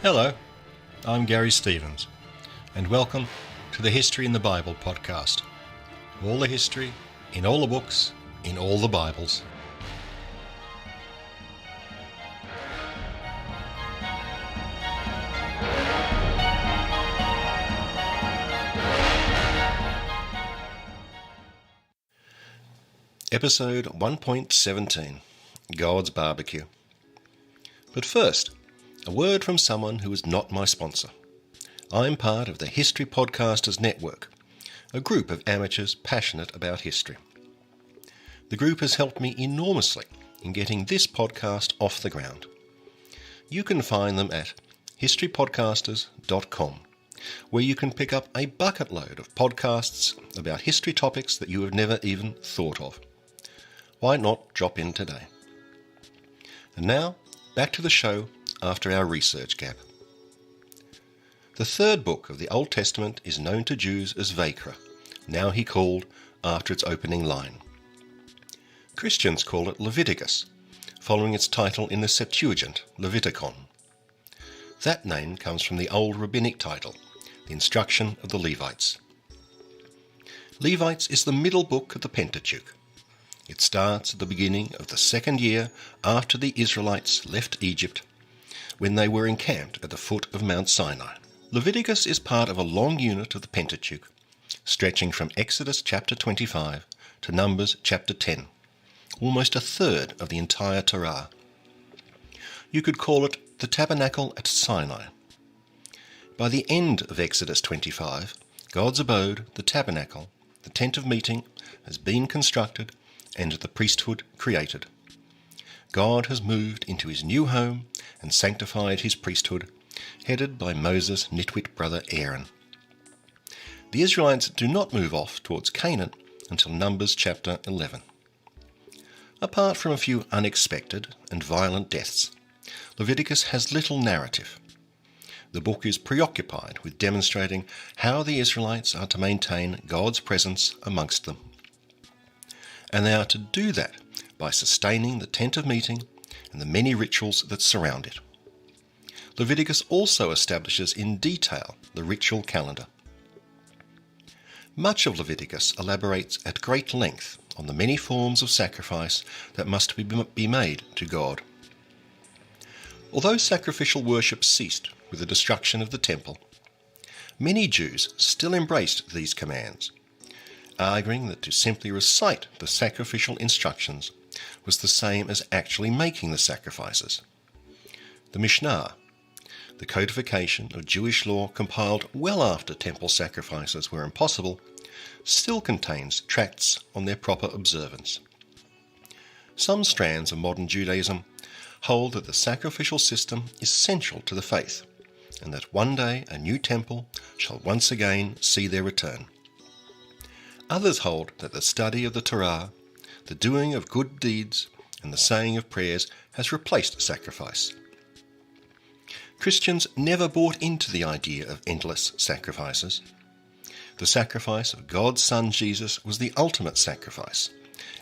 Hello, I'm Garry Stevens, and welcome to the History in the Bible podcast. All the history, in all the books, in all the Bibles. Episode 1.17, God's Barbecue. But first, a word from someone who is not my sponsor. I'm part of the History Podcasters Network, a group of amateurs passionate about history. The group has helped me enormously in getting this podcast off the ground. You can find them at historypodcasters.com, where you can pick up a bucket load of podcasts about history topics that you have never even thought of. Why not drop in today? And now, back to the show after our research gap. The third book of the Old Testament is known to Jews as Vayikra, now he called after its opening line. Christians call it Leviticus, following its title in the Septuagint, Leviticon. That name comes from the old rabbinic title, the Instruction of the Levites. Levites is the middle book of the Pentateuch. It starts at the beginning of the second year after the Israelites left Egypt, when they were encamped at the foot of Mount Sinai. Leviticus is part of a long unit of the Pentateuch, stretching from Exodus chapter 25 to Numbers chapter 10, almost a third of the entire Torah. You could call it the Tabernacle at Sinai. By the end of Exodus 25, God's abode, the tabernacle, the tent of meeting, has been constructed and the priesthood created. God has moved into his new home and sanctified his priesthood, headed by Moses' nitwit brother Aaron. The Israelites do not move off towards Canaan until Numbers chapter 11. Apart from a few unexpected and violent deaths, Leviticus has little narrative. The book is preoccupied with demonstrating how the Israelites are to maintain God's presence amongst them. And they are to do that by sustaining the tent of meeting and the many rituals that surround it. Leviticus also establishes in detail the ritual calendar. Much of Leviticus elaborates at great length on the many forms of sacrifice that must be made to God. Although sacrificial worship ceased with the destruction of the temple, many Jews still embraced these commands, arguing that to simply recite the sacrificial instructions was the same as actually making the sacrifices. The Mishnah, the codification of Jewish law compiled well after temple sacrifices were impossible, still contains tracts on their proper observance. Some strands of modern Judaism hold that the sacrificial system is central to the faith, and that one day a new temple shall once again see their return. Others hold that the study of the Torah, the doing of good deeds, and the saying of prayers has replaced sacrifice. Christians never bought into the idea of endless sacrifices. The sacrifice of God's Son Jesus was the ultimate sacrifice,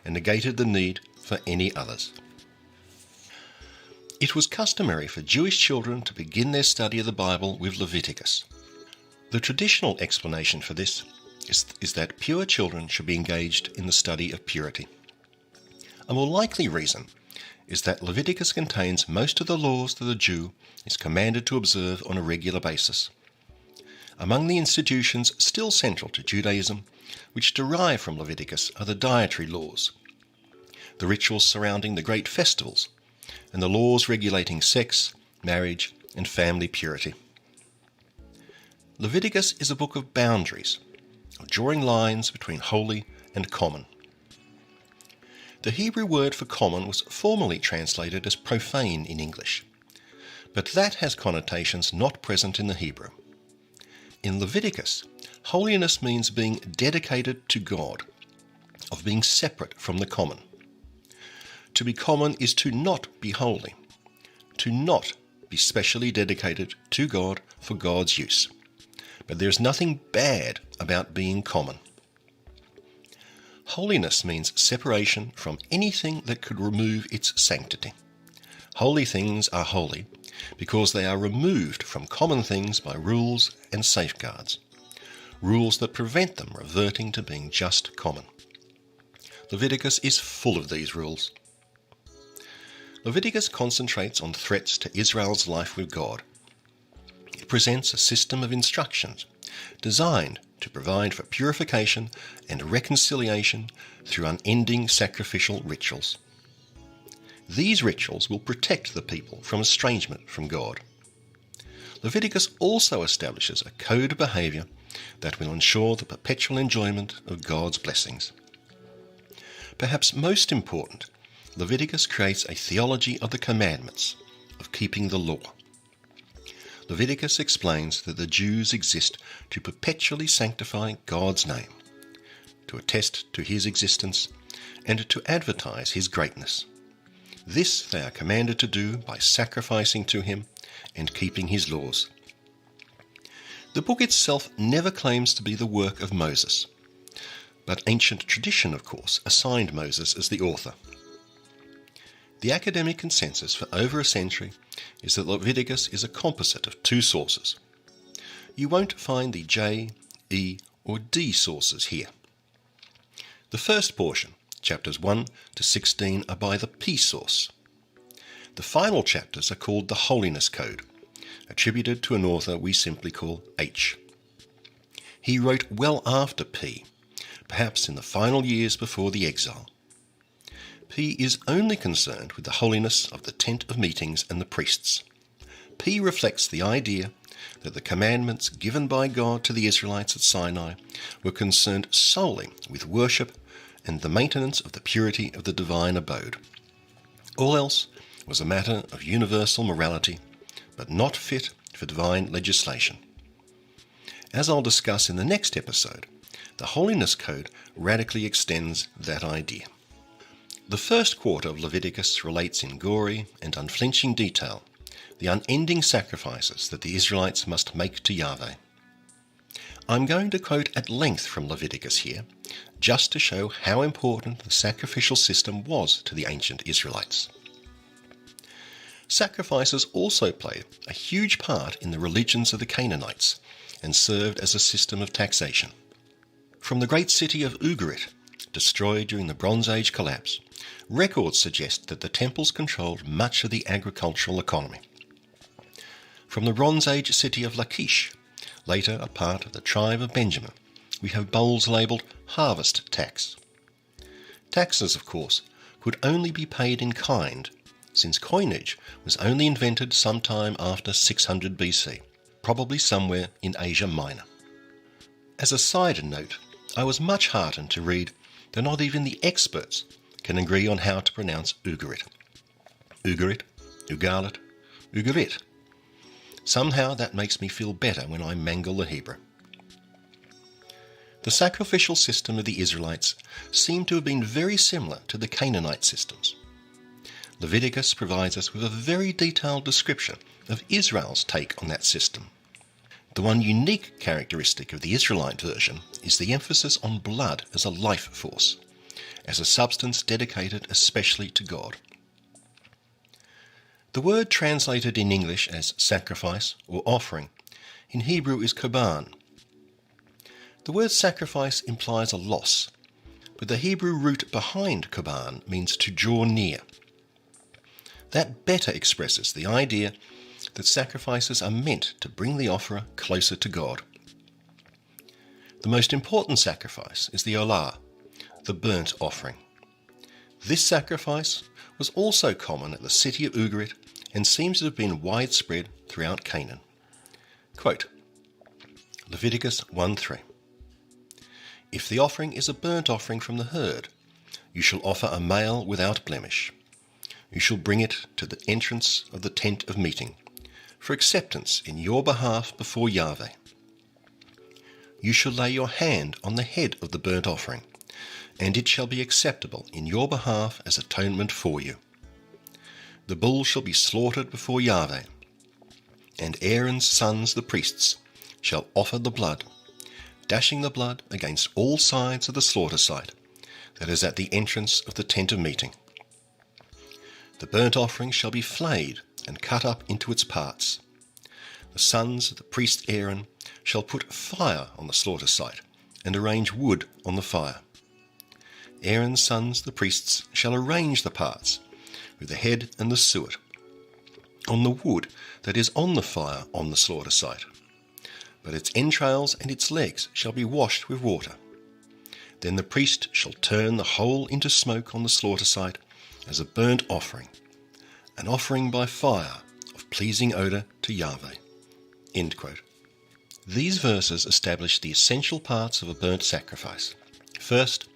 and negated the need for any others. It was customary for Jewish children to begin their study of the Bible with Leviticus. The traditional explanation for this is that pure children should be engaged in the study of purity. A more likely reason is that Leviticus contains most of the laws that a Jew is commanded to observe on a regular basis. Among the institutions still central to Judaism, which derive from Leviticus, are the dietary laws, the rituals surrounding the great festivals, and the laws regulating sex, marriage, and family purity. Leviticus is a book of boundaries, of drawing lines between holy and common. The Hebrew word for common was formerly translated as profane in English, but that has connotations not present in the Hebrew. In Leviticus, holiness means being dedicated to God, of being separate from the common. To be common is to not be holy, to not be specially dedicated to God for God's use. But there's nothing bad about being common. Holiness means separation from anything that could remove its sanctity. Holy things are holy because they are removed from common things by rules and safeguards, rules that prevent them reverting to being just common. Leviticus is full of these rules. Leviticus concentrates on threats to Israel's life with God. It presents a system of instructions designed to provide for purification and reconciliation through unending sacrificial rituals. These rituals will protect the people from estrangement from God. Leviticus also establishes a code of behaviour that will ensure the perpetual enjoyment of God's blessings. Perhaps most important, Leviticus creates a theology of the commandments, of keeping the law. Leviticus explains that the Jews exist to perpetually sanctify God's name, to attest to his existence, and to advertise his greatness. This they are commanded to do by sacrificing to him and keeping his laws. The book itself never claims to be the work of Moses, but ancient tradition, of course, assigned Moses as the author. The academic consensus for over a century is that Leviticus is a composite of two sources. You won't find the J, E, or D sources here. The first portion, chapters 1 to 16, are by the P source. The final chapters are called the Holiness Code, attributed to an author we simply call H. He wrote well after P, perhaps in the final years before the exile. P is only concerned with the holiness of the tent of meetings and the priests. P reflects the idea that the commandments given by God to the Israelites at Sinai were concerned solely with worship and the maintenance of the purity of the divine abode. All else was a matter of universal morality, but not fit for divine legislation. As I'll discuss in the next episode, the Holiness Code radically extends that idea. The first quarter of Leviticus relates in gory and unflinching detail the unending sacrifices that the Israelites must make to Yahweh. I'm going to quote at length from Leviticus here, just to show how important the sacrificial system was to the ancient Israelites. Sacrifices also played a huge part in the religions of the Canaanites and served as a system of taxation. From the great city of Ugarit, destroyed during the Bronze Age collapse, records suggest that the temples controlled much of the agricultural economy. From the Bronze Age city of Lachish, later a part of the tribe of Benjamin, we have bowls labelled harvest tax. Taxes, of course, could only be paid in kind, since coinage was only invented sometime after 600 BC, probably somewhere in Asia Minor. As a side note, I was much heartened to read that not even the experts can agree on how to pronounce Ugarit. Ugarit, Ugalit, Ugarit. Somehow that makes me feel better when I mangle the Hebrew. The sacrificial system of the Israelites seemed to have been very similar to the Canaanite systems. Leviticus provides us with a very detailed description of Israel's take on that system. The one unique characteristic of the Israelite version is the emphasis on blood as a life force, as a substance dedicated especially to God. The word translated in English as sacrifice or offering in Hebrew is korban. The word sacrifice implies a loss, but the Hebrew root behind korban means to draw near. That better expresses the idea that sacrifices are meant to bring the offerer closer to God. The most important sacrifice is the olah, the burnt offering. This sacrifice was also common at the city of Ugarit and seems to have been widespread throughout Canaan. Quote, Leviticus 1:3. If the offering is a burnt offering from the herd, you shall offer a male without blemish. You shall bring it to the entrance of the tent of meeting, for acceptance in your behalf before Yahweh. You shall lay your hand on the head of the burnt offering, and it shall be acceptable in your behalf as atonement for you. The bull shall be slaughtered before Yahweh, and Aaron's sons the priests shall offer the blood, dashing the blood against all sides of the slaughter site that is at the entrance of the tent of meeting. The burnt offering shall be flayed and cut up into its parts. The sons of the priest Aaron shall put fire on the slaughter site, and arrange wood on the fire. Aaron's sons, the priests, shall arrange the parts, with the head and the suet, on the wood that is on the fire on the slaughter site. But its entrails and its legs shall be washed with water. Then the priest shall turn the whole into smoke on the slaughter site as a burnt offering, an offering by fire of pleasing odour to Yahweh." End quote. These verses establish the essential parts of a burnt sacrifice. First,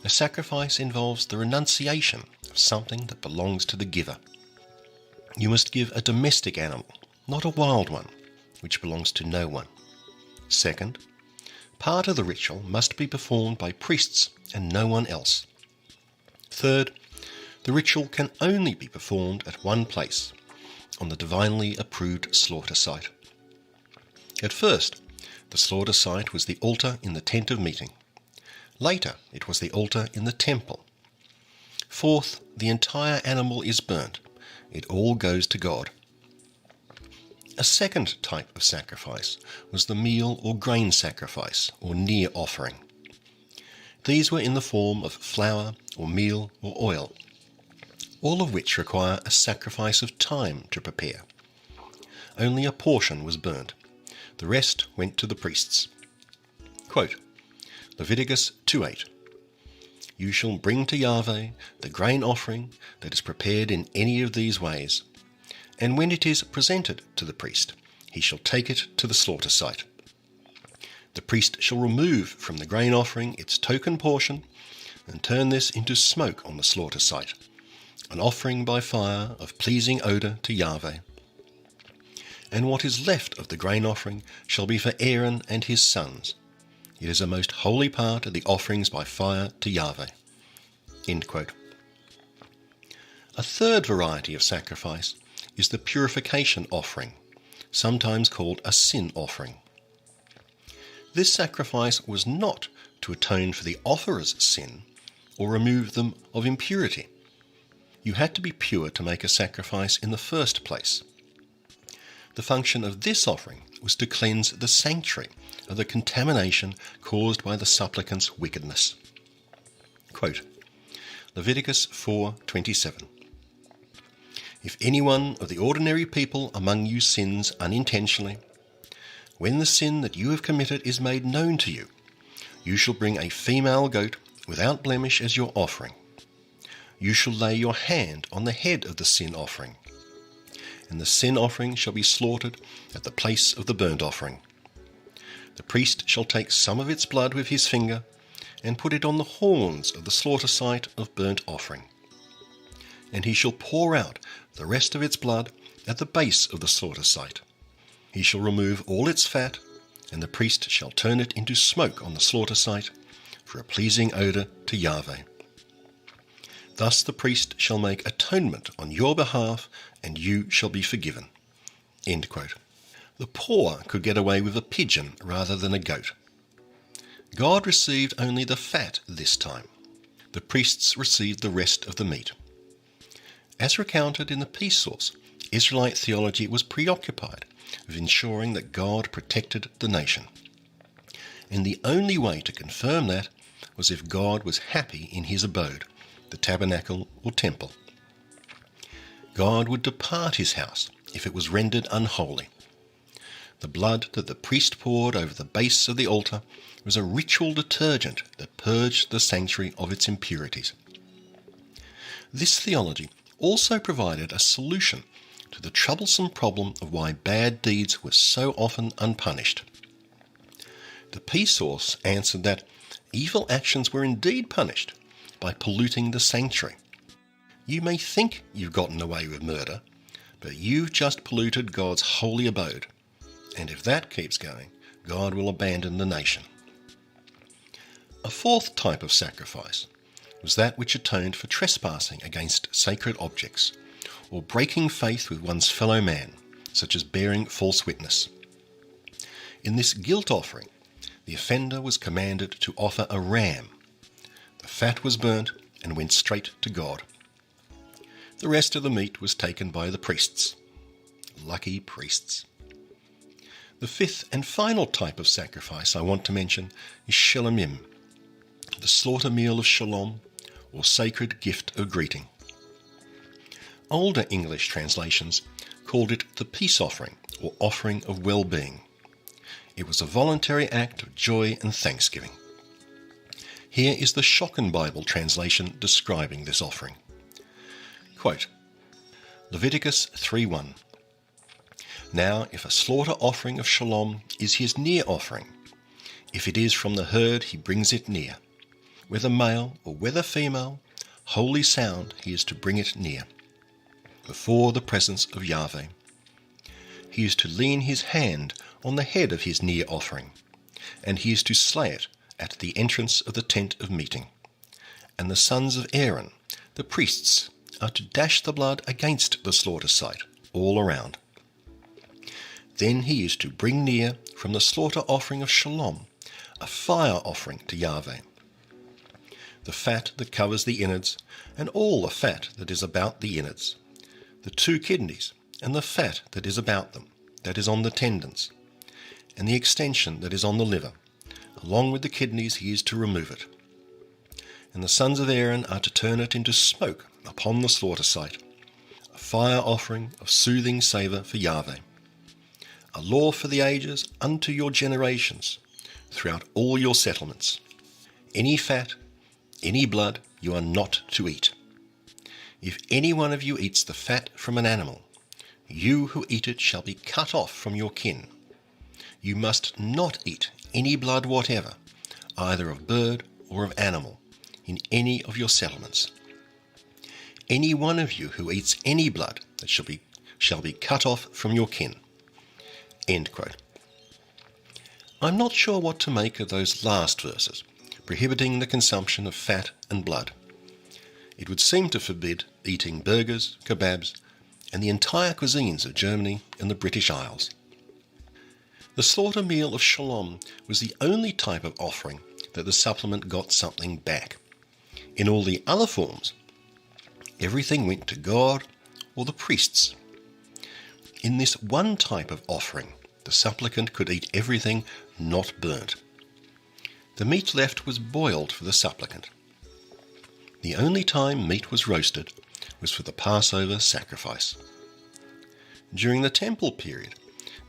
a sacrifice involves the renunciation of something that belongs to the giver. You must give a domestic animal, not a wild one, which belongs to no one. Second, part of the ritual must be performed by priests and no one else. Third, the ritual can only be performed at one place, on the divinely approved slaughter site. At first, the slaughter site was the altar in the tent of meeting. Later, it was the altar in the temple. Fourth, the entire animal is burnt. It all goes to God. A second type of sacrifice was the meal or grain sacrifice, or near offering. These were in the form of flour or meal or oil, all of which require a sacrifice of time to prepare. Only a portion was burnt. The rest went to the priests. Quote, Leviticus 2:8. "You shall bring to Yahweh the grain offering that is prepared in any of these ways, and when it is presented to the priest, he shall take it to the slaughter site. The priest shall remove from the grain offering its token portion, and turn this into smoke on the slaughter site, an offering by fire of pleasing odour to Yahweh. And what is left of the grain offering shall be for Aaron and his sons. It is a most holy part of the offerings by fire to Yahweh." End quote. A third variety of sacrifice is the purification offering, sometimes called a sin offering. This sacrifice was not to atone for the offerer's sin or remove them of impurity. You had to be pure to make a sacrifice in the first place. The function of this offering was to cleanse the sanctuary of the contamination caused by the supplicant's wickedness. Quote, Leviticus 4:27. "If any one of the ordinary people among you sins unintentionally, when the sin that you have committed is made known to you, you shall bring a female goat without blemish as your offering. You shall lay your hand on the head of the sin offering, and the sin offering shall be slaughtered at the place of the burnt offering. The priest shall take some of its blood with his finger and put it on the horns of the slaughter site of burnt offering. And he shall pour out the rest of its blood at the base of the slaughter site. He shall remove all its fat, and the priest shall turn it into smoke on the slaughter site for a pleasing odour to Yahweh. Thus the priest shall make atonement on your behalf, and you shall be forgiven." End quote. The poor could get away with a pigeon rather than a goat. God received only the fat this time. The priests received the rest of the meat. As recounted in the peace source, Israelite theology was preoccupied with ensuring that God protected the nation. And the only way to confirm that was if God was happy in his abode, the tabernacle or temple. God would depart his house if it was rendered unholy. The blood that the priest poured over the base of the altar was a ritual detergent that purged the sanctuary of its impurities. This theology also provided a solution to the troublesome problem of why bad deeds were so often unpunished. The peace source answered that evil actions were indeed punished by polluting the sanctuary. You may think you've gotten away with murder, but you've just polluted God's holy abode. And if that keeps going, God will abandon the nation. A fourth type of sacrifice was that which atoned for trespassing against sacred objects, or breaking faith with one's fellow man, such as bearing false witness. In this guilt offering, the offender was commanded to offer a ram. The fat was burnt and went straight to God. The rest of the meat was taken by the priests. lucky priests. The fifth and final type of sacrifice I want to mention is shalomim, the slaughter meal of shalom, or sacred gift of greeting. Older English translations called it the peace offering, or offering of well-being. It was a voluntary act of joy and thanksgiving. Here is the Schocken Bible translation describing this offering. Quote, Leviticus 3:1. Now if a slaughter offering of shalom is his near offering, if it is from the herd he brings it near, whether male or whether female, wholly sound he is to bring it near, before the presence of Yahweh. He is to lean his hand on the head of his near offering, and he is to slay it at the entrance of the tent of meeting. And the sons of Aaron, the priests, are to dash the blood against the slaughter site all around. Then he is to bring near from the slaughter offering of shalom a fire offering to Yahweh. The fat that covers the innards, and all the fat that is about the innards, the 2 kidneys, and the fat that is about them, that is on the tendons, and the extension that is on the liver. Along with the kidneys he is to remove it. And the sons of Aaron are to turn it into smoke upon the slaughter site, a fire offering of soothing savour for Yahweh, a law for the ages unto your generations, throughout all your settlements. Any fat, any blood you are not to eat. If any one of you eats the fat from an animal, you who eat it shall be cut off from your kin. You must not eat any blood whatever, either of bird or of animal, in any of your settlements. Any one of you who eats any blood that shall be cut off from your kin. End quote. I'm not sure what to make of those last verses, prohibiting the consumption of fat and blood. It would seem to forbid eating burgers, kebabs, and the entire cuisines of Germany and the British Isles. The slaughter meal of shalom was the only type of offering that the supplement got something back. In all the other forms, everything went to God or the priests. In this one type of offering, the supplicant could eat everything not burnt. The meat left was boiled for the supplicant. The only time meat was roasted was for the Passover sacrifice. During the temple period,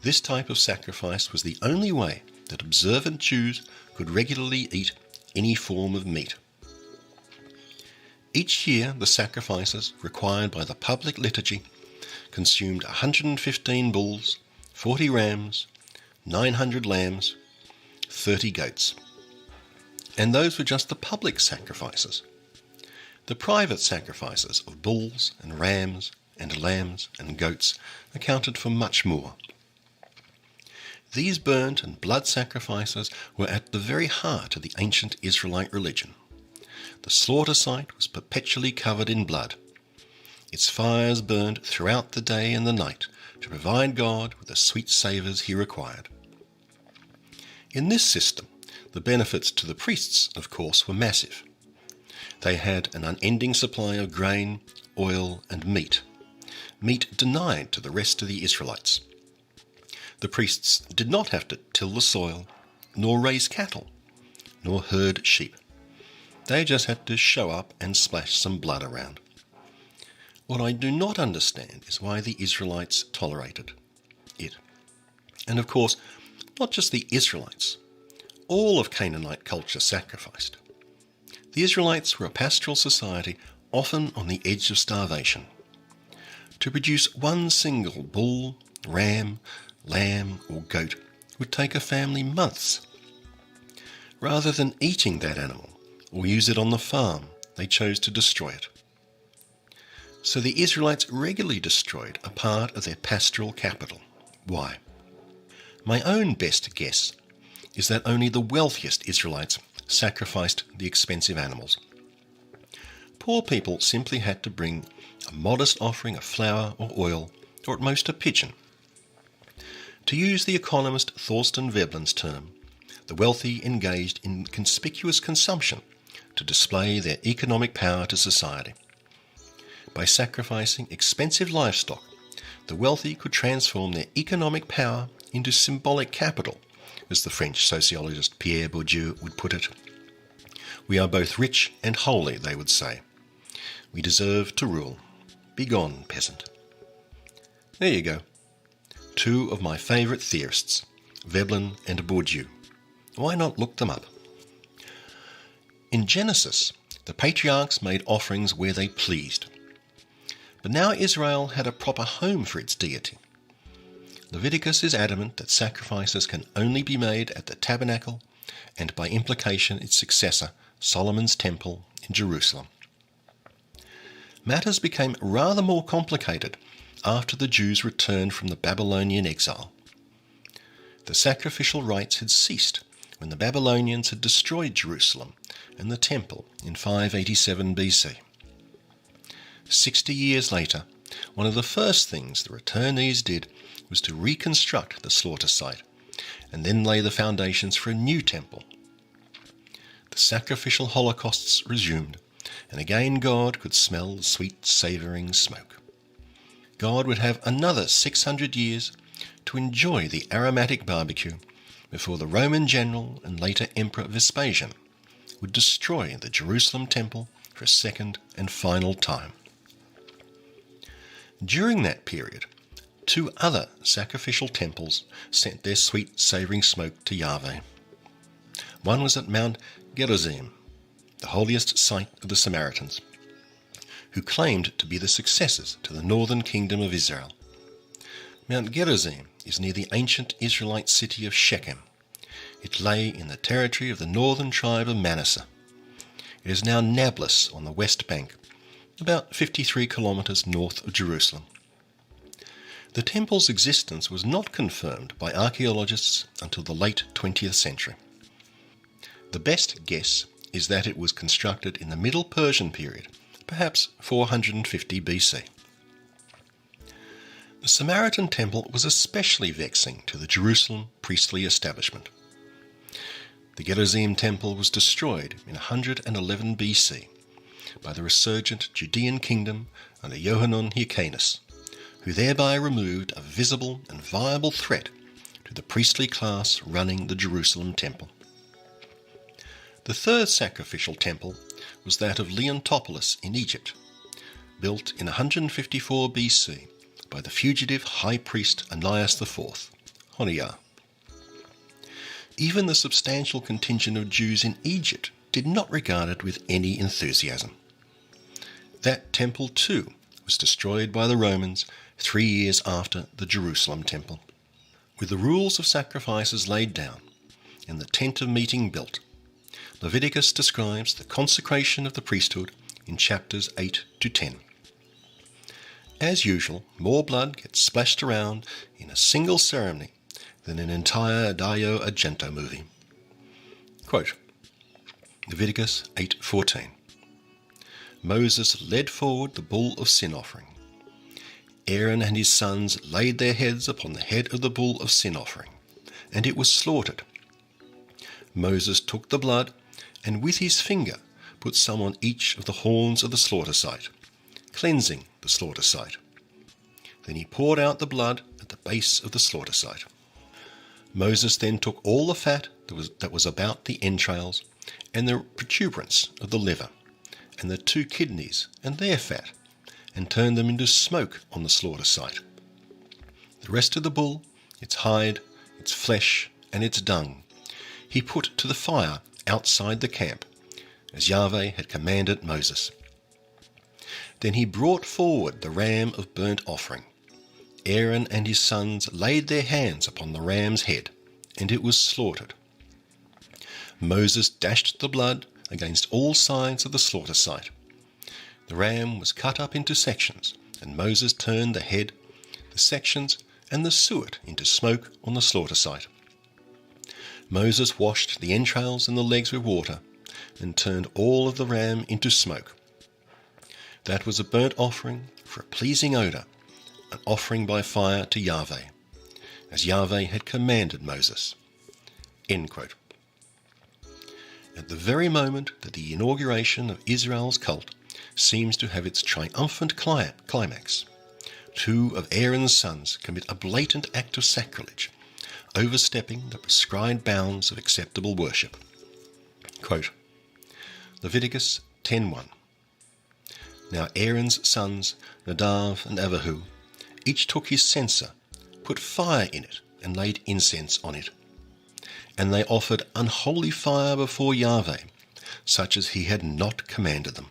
this type of sacrifice was the only way that observant Jews could regularly eat any form of meat. Each year, the sacrifices required by the public liturgy consumed 115 bulls, 40 rams, 900 lambs, 30 goats. And those were just the public sacrifices. The private sacrifices of bulls and rams and lambs and goats accounted for much more. These burnt and blood sacrifices were at the very heart of the ancient Israelite religion. The slaughter site was perpetually covered in blood. Its fires burned throughout the day and the night to provide God with the sweet savours he required. In this system, the benefits to the priests, of course, were massive. They had an unending supply of grain, oil, and meat denied to the rest of the Israelites. The priests did not have to till the soil, nor raise cattle, nor herd sheep. They just had to show up and splash some blood around. What I do not understand is why the Israelites tolerated it. And of course, not just the Israelites. All of Canaanite culture sacrificed. The Israelites were a pastoral society often on the edge of starvation. To produce one single bull, ram, lamb or goat would take a family months. Rather than eating that animal or use it on the farm, they chose to destroy it. So the Israelites regularly destroyed a part of their pastoral capital. Why? My own best guess is that only the wealthiest Israelites sacrificed the expensive animals. Poor people simply had to bring a modest offering of flour or oil, or at most a pigeon. To use the economist Thorsten Veblen's term, the wealthy engaged in conspicuous consumption to display their economic power to society. By sacrificing expensive livestock, the wealthy could transform their economic power into symbolic capital, as the French sociologist Pierre Bourdieu would put it. We are both rich and holy, they would say. We deserve to rule. Begone, peasant. There you go. Two of my favourite theorists, Veblen and Bourdieu. Why not look them up? In Genesis, the patriarchs made offerings where they pleased. But now Israel had a proper home for its deity. Leviticus is adamant that sacrifices can only be made at the tabernacle and by implication its successor, Solomon's temple in Jerusalem. Matters became rather more complicated after the Jews returned from the Babylonian exile. The sacrificial rites had ceased when the Babylonians had destroyed Jerusalem and the temple in 587 BC. 60 years later, one of the first things the returnees did was to reconstruct the slaughter site and then lay the foundations for a new temple. The sacrificial holocausts resumed, and again God could smell the sweet savouring smoke. God would have another 600 years to enjoy the aromatic barbecue before the Roman general and later Emperor Vespasian would destroy the Jerusalem temple for a second and final time. During that period, two other sacrificial temples sent their sweet savouring smoke to Yahweh. One was at Mount Gerasim, the holiest site of the Samaritans, who claimed to be the successors to the northern kingdom of Israel. Mount Gerasim is near the ancient Israelite city of Shechem. It lay in the territory of the northern tribe of Manasseh. It is now Nablus on the west bank, about 53 kilometres north of Jerusalem. The temple's existence was not confirmed by archaeologists until the late 20th century. The best guess is that it was constructed in the Middle Persian period, perhaps 450 BC. The Samaritan temple was especially vexing to the Jerusalem priestly establishment. The Gerasim temple was destroyed in 111 BC by the resurgent Judean kingdom under Johanan Hyrcanus, who thereby removed a visible and viable threat to the priestly class running the Jerusalem temple. The third sacrificial temple was that of Leontopolis in Egypt, built in 154 BC by the fugitive high priest Anias IV, Honiah. Even the substantial contingent of Jews in Egypt did not regard it with any enthusiasm. That temple too was destroyed by the Romans 3 years after the Jerusalem temple. With the rules of sacrifices laid down and the tent of meeting built, Leviticus describes the consecration of the priesthood in chapters 8 to 10. As usual, more blood gets splashed around in a single ceremony than an entire Dario Argento movie. Quote, Leviticus 8:14. Moses led forward the bull of sin offering. Aaron and his sons laid their heads upon the head of the bull of sin offering, and it was slaughtered. Moses took the blood and with his finger put some on each of the horns of the slaughter site, cleansing the slaughter site. Then he poured out the blood at the base of the slaughter site. Moses then took all the fat that was about the entrails and the protuberance of the liver, and the 2 kidneys and their fat, and turned them into smoke on the slaughter site. The rest of the bull, its hide, its flesh, and its dung, he put to the fire outside the camp, as Yahweh had commanded Moses. Then he brought forward the ram of burnt offering. Aaron and his sons laid their hands upon the ram's head, and it was slaughtered. Moses dashed the blood against all sides of the slaughter site. The ram was cut up into sections, and Moses turned the head, the sections, and the suet into smoke on the slaughter site. Moses washed the entrails and the legs with water, and turned all of the ram into smoke. That was a burnt offering for a pleasing odour, an offering by fire to Yahweh, as Yahweh had commanded Moses. End quote. At the very moment that the inauguration of Israel's cult seems to have its triumphant climax, two of Aaron's sons commit a blatant act of sacrilege, overstepping the prescribed bounds of acceptable worship. Quote, Leviticus 10:1. Now Aaron's sons, Nadav and Abihu, each took his censer, put fire in it, and laid incense on it. And they offered unholy fire before Yahweh, such as he had not commanded them.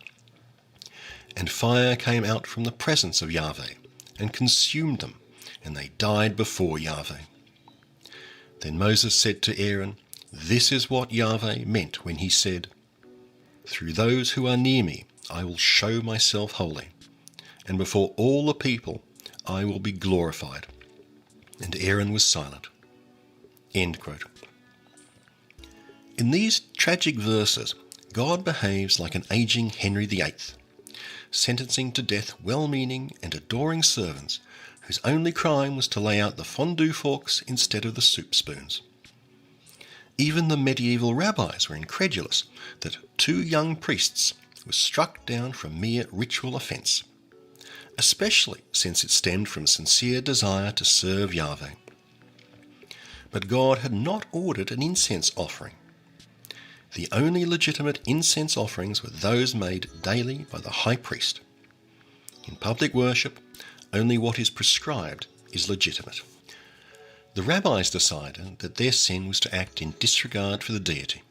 And fire came out from the presence of Yahweh, and consumed them, and they died before Yahweh. Then Moses said to Aaron, This is what Yahweh meant when he said, Through those who are near me I will show myself holy, and before all the people I will be glorified. And Aaron was silent. End quote. In these tragic verses, God behaves like an aging Henry VIII, sentencing to death well-meaning and adoring servants whose only crime was to lay out the fondue forks instead of the soup spoons. Even the medieval rabbis were incredulous that two young priests were struck down for mere ritual offence, especially since it stemmed from sincere desire to serve Yahweh. But God had not ordered an incense offering. The only legitimate incense offerings were those made daily by the high priest. In public worship, only what is prescribed is legitimate. The rabbis decided that their sin was to act in disregard for the deity.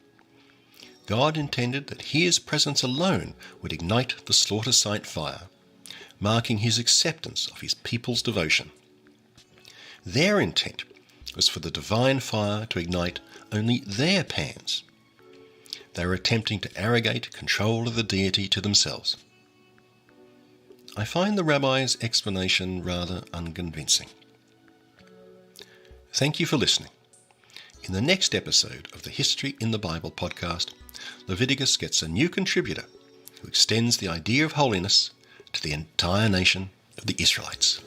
God intended that his presence alone would ignite the slaughter site fire, marking his acceptance of his people's devotion. Their intent was for the divine fire to ignite only their pans. They were attempting to arrogate control of the deity to themselves. I find the rabbi's explanation rather unconvincing. Thank you for listening. In the next episode of the History in the Bible podcast, Leviticus gets a new contributor who extends the idea of holiness to the entire nation of the Israelites.